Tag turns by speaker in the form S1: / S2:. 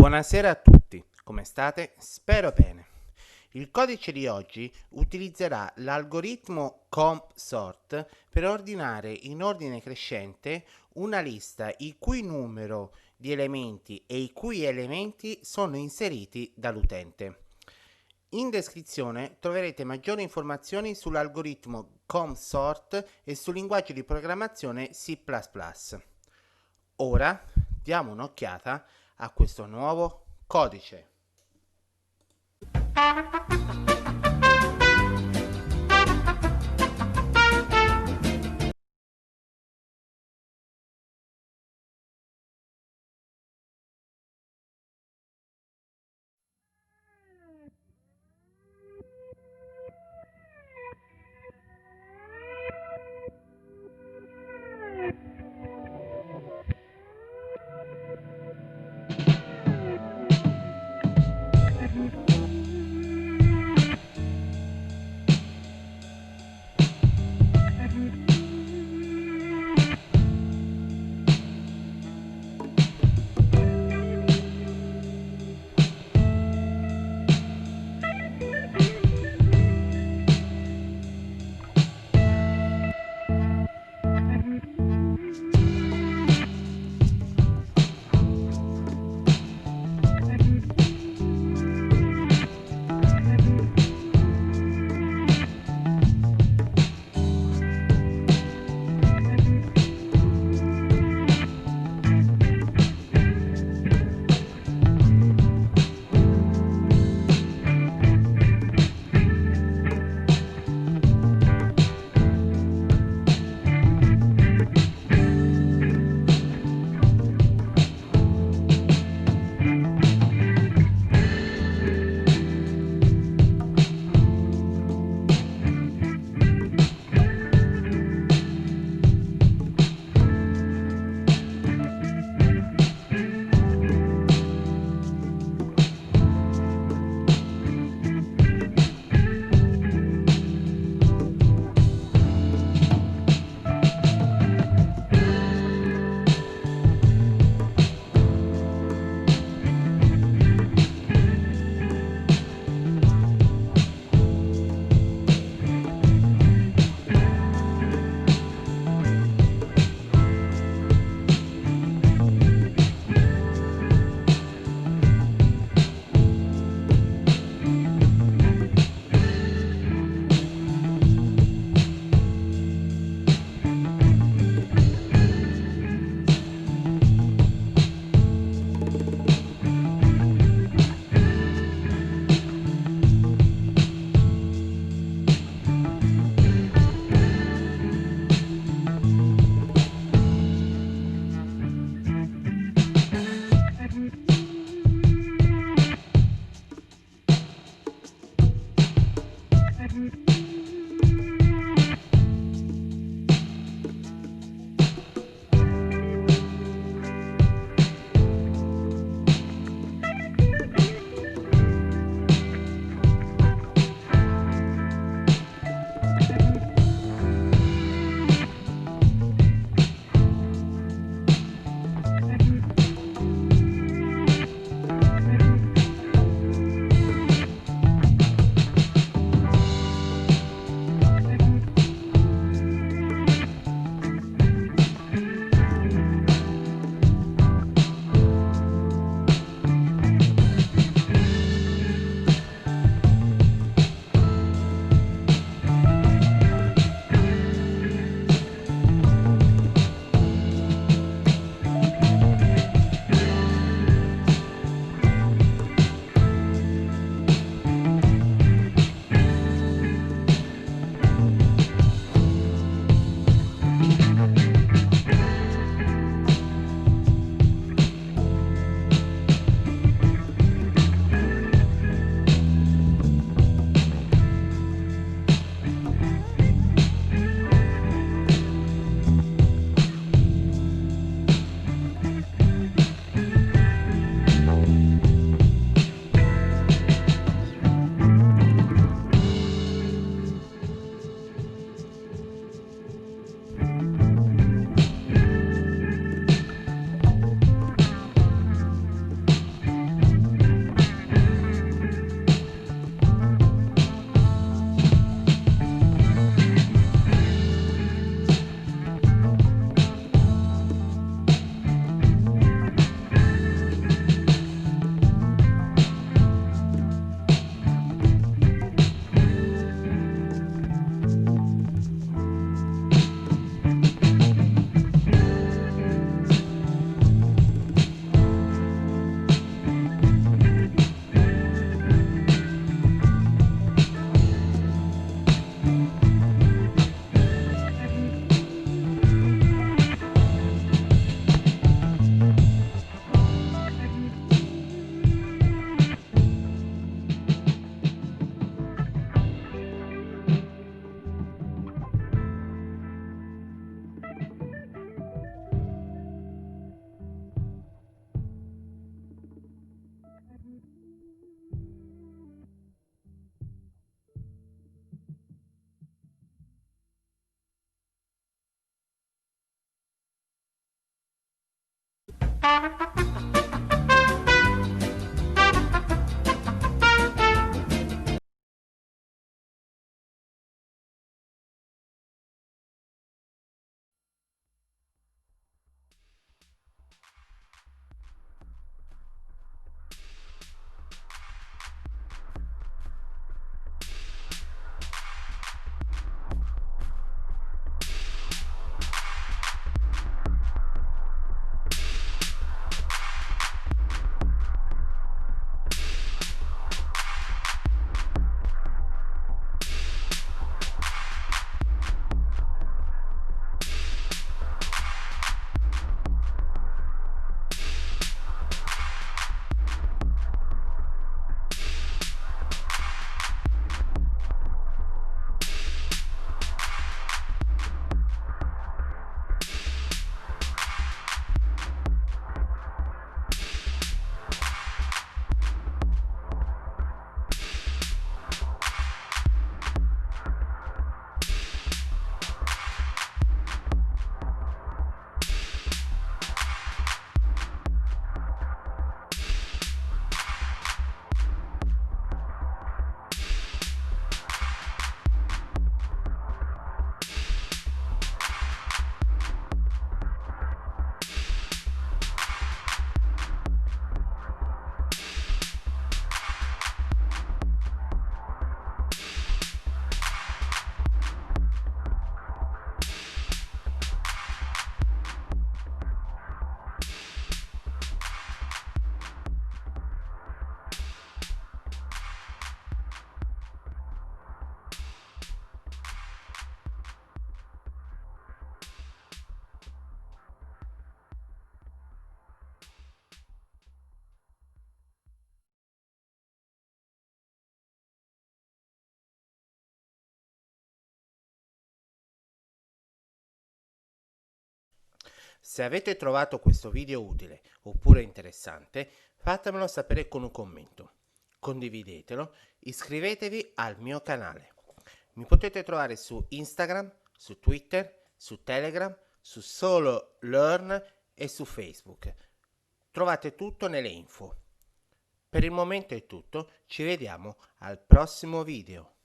S1: Buonasera a tutti, come state? Spero bene. Il codice di oggi utilizzerà l'algoritmo comp-sort per ordinare in ordine crescente una lista il cui numero di elementi e i cui elementi sono inseriti dall'utente. In descrizione troverete maggiori informazioni sull'algoritmo comp-sort e sul linguaggio di programmazione cplusplus. Ora diamo un'occhiata a questo nuovo codice. Se avete trovato questo video utile oppure interessante, fatemelo sapere con un commento. Condividetelo, iscrivetevi al mio canale. Mi potete trovare su Instagram, su Twitter, su Telegram, su Solo Learn e su Facebook. Trovate tutto nelle info. Per il momento è tutto, ci vediamo al prossimo video.